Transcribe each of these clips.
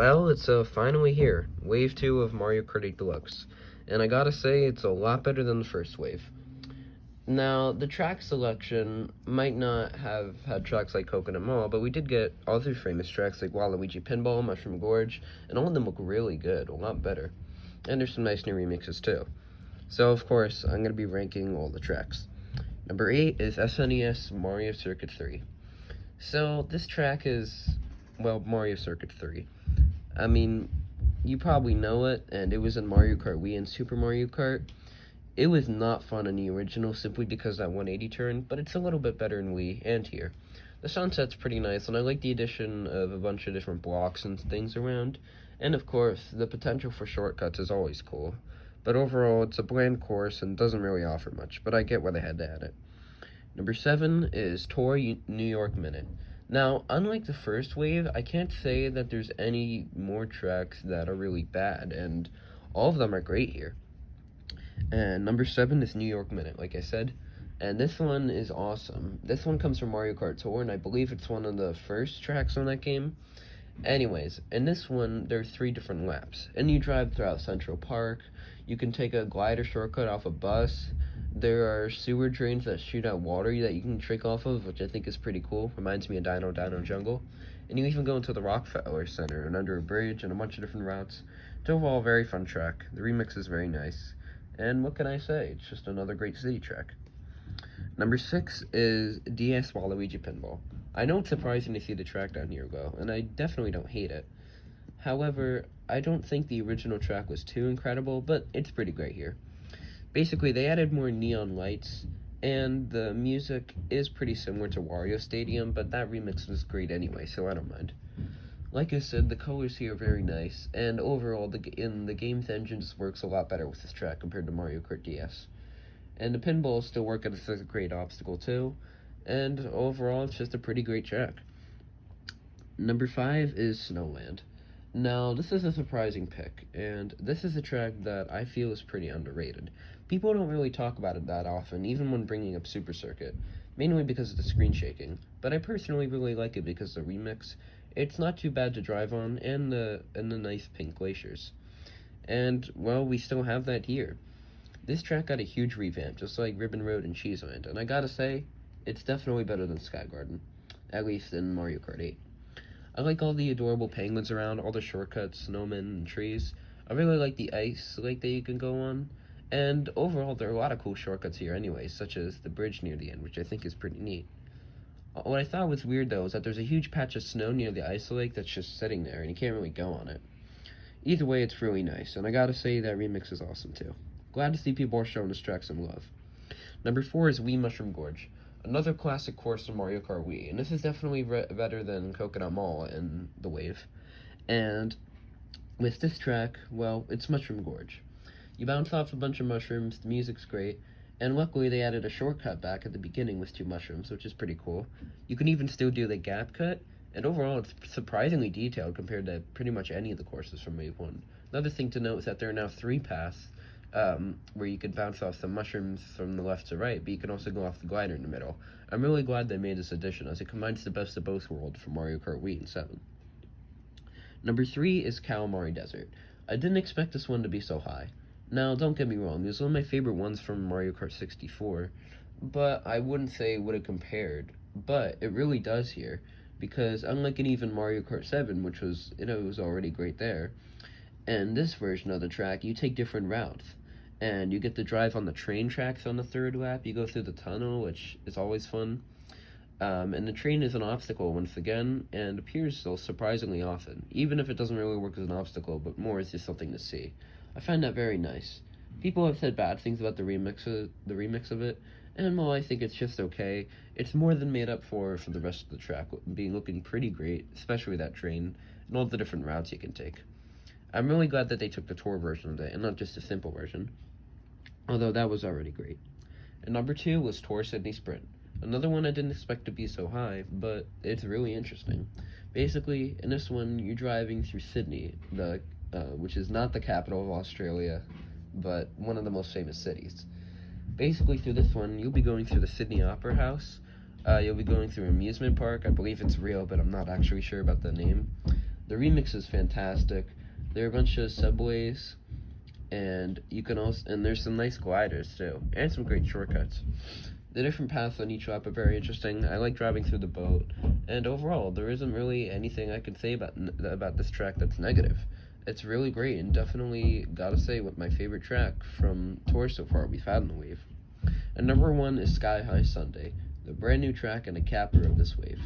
Well, it's finally here, Wave 2 of Mario Kart 8 Deluxe, and I gotta say, it's a lot better than the first wave. Now, the track selection might not have had tracks like Coconut Mall, but we did get other famous tracks like Waluigi Pinball, Mushroom Gorge, and all of them look really good, a lot better. And there's some nice new remixes too. So, of course, I'm gonna be ranking all the tracks. Number 8 is SNES Mario Circuit 3. So, this track is, well, Mario Circuit 3. I mean, you probably know it, and it was in Mario Kart Wii and Super Mario Kart. It was not fun in the original simply because that 180 turn, but it's a little bit better in Wii and here. The sunset's pretty nice, and I like the addition of a bunch of different blocks and things around. And of course, the potential for shortcuts is always cool. But overall, it's a bland course and doesn't really offer much, but I get why they had to add it. Number 7 is Tour New York Minute. Now, unlike the first wave, I can't say that there's any more tracks that are really bad, and all of them are great here. And number 7 is New York Minute, like I said, and this one is awesome. This one comes from Mario Kart Tour, and I believe it's one of the first tracks on that game. Anyways, in this one, there are 3 different laps, and you drive throughout Central Park. You can take a glider shortcut off a bus. There are sewer drains that shoot out water that you can drink off of, which I think is pretty cool. Reminds me of Dino Jungle. And you even go into the Rockefeller Center and under a bridge and a bunch of different routes. It's overall a very fun track. The remix is very nice. And what can I say? It's just another great city track. Number 6 is DS Waluigi Pinball. I know it's surprising to see the track down here go, and I definitely don't hate it. However, I don't think the original track was too incredible, but it's pretty great here. Basically, they added more neon lights, and the music is pretty similar to Wario Stadium, but that remix was great anyway, so I don't mind. Like I said, the colors here are very nice, and overall, the game's engine just works a lot better with this track compared to Mario Kart DS. And the pinballs still work as a great obstacle too, and overall, it's just a pretty great track. Number 5 is Snowland. Now, this is a surprising pick, and this is a track that I feel is pretty underrated. People don't really talk about it that often, even when bringing up Super Circuit, mainly because of the screen shaking, but I personally really like it because of the remix. It's not too bad to drive on, and the nice pink glaciers. And, well, we still have that here. This track got a huge revamp, just like Ribbon Road and Cheeseland, and I gotta say, it's definitely better than Sky Garden, at least in Mario Kart 8. I like all the adorable penguins around, all the shortcuts, snowmen, and trees. I really like the ice lake that you can go on. And overall, there are a lot of cool shortcuts here anyway, such as the bridge near the end, which I think is pretty neat. What I thought was weird, though, is that there's a huge patch of snow near the ice lake that's just sitting there, and you can't really go on it. Either way, it's really nice, and I gotta say that remix is awesome, too. Glad to see people are showing this track some love. Number 4 is Wii Mushroom Gorge. Another classic course in Mario Kart Wii, and this is definitely better than Coconut Mall in the wave. And with this track, well, it's Mushroom Gorge. You bounce off a bunch of mushrooms, the music's great, and luckily they added a shortcut back at the beginning with 2 mushrooms, which is pretty cool. You can even still do the gap cut, and overall it's surprisingly detailed compared to pretty much any of the courses from Wave 1. Another thing to note is that there are now 3 paths, where you can bounce off some mushrooms from the left to right, but you can also go off the glider in the middle. I'm really glad they made this addition, as it combines the best of both worlds from Mario Kart Wii and 7. Number 3 is Calamari Desert. I didn't expect this one to be so high. Now, don't get me wrong, it was one of my favorite ones from Mario Kart 64, but I wouldn't say it would have compared, but it really does here, because unlike in even Mario Kart 7, which was, it was already great there, and this version of the track, you take different routes. And you get to drive on the train tracks on the 3rd lap. You go through the tunnel, which is always fun. And the train is an obstacle once again, and appears so surprisingly often, even if it doesn't really work as an obstacle, but more as just something to see. I find that very nice. People have said bad things about the remix of it, and while I think it's just okay, it's more than made up for the rest of the track, looking pretty great, especially that train, and all the different routes you can take. I'm really glad that they took the tour version of it, and not just a simple version, although that was already great. And number 2 was Tour Sydney Sprint. Another one I didn't expect to be so high, but it's really interesting. Basically, in this one, you're driving through Sydney, which is not the capital of Australia, but one of the most famous cities. Basically, through this one, you'll be going through the Sydney Opera House. You'll be going through an amusement park. I believe it's real, but I'm not actually sure about the name. The remix is fantastic. There are a bunch of subways, and you can also, and there's some nice gliders too, and some great shortcuts. The different paths on each lap are very interesting. I like driving through the boat, and overall, there isn't really anything I can say about this track that's negative. It's really great, and definitely gotta say what my favorite track from tours so far we've had in the wave. And number 1 is Sky High Sunday, the brand new track and a capper of this wave.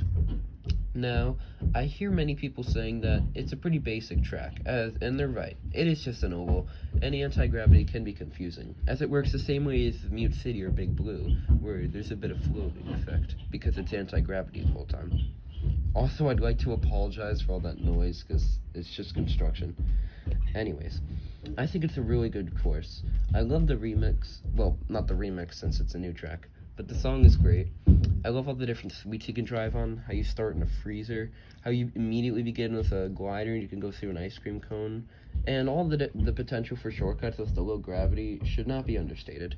Now, I hear many people saying that it's a pretty basic track, and they're right. It is just an oval, and the anti-gravity can be confusing, as it works the same way as Mute City or Big Blue, where there's a bit of floating effect, because it's anti-gravity the whole time. Also, I'd like to apologize for all that noise, because it's just construction. Anyways, I think it's a really good course. I love the remix, well, not the remix since it's a new track, but the song is great. I love all the different suites you can drive on, how you start in a freezer, how you immediately begin with a glider and you can go through an ice cream cone, and all the potential for shortcuts with the low gravity should not be understated.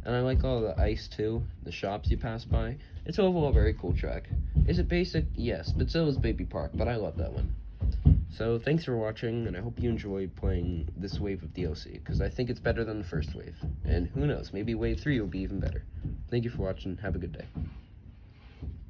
And I like all the ice too, the shops you pass by. It's overall a very cool track. Is it basic? Yes, but so is Baby Park, but I love that one. So thanks for watching, and I hope you enjoy playing this wave of DLC, because I think it's better than the first wave. And who knows, maybe wave 3 will be even better. Thank you for watching, have a good day.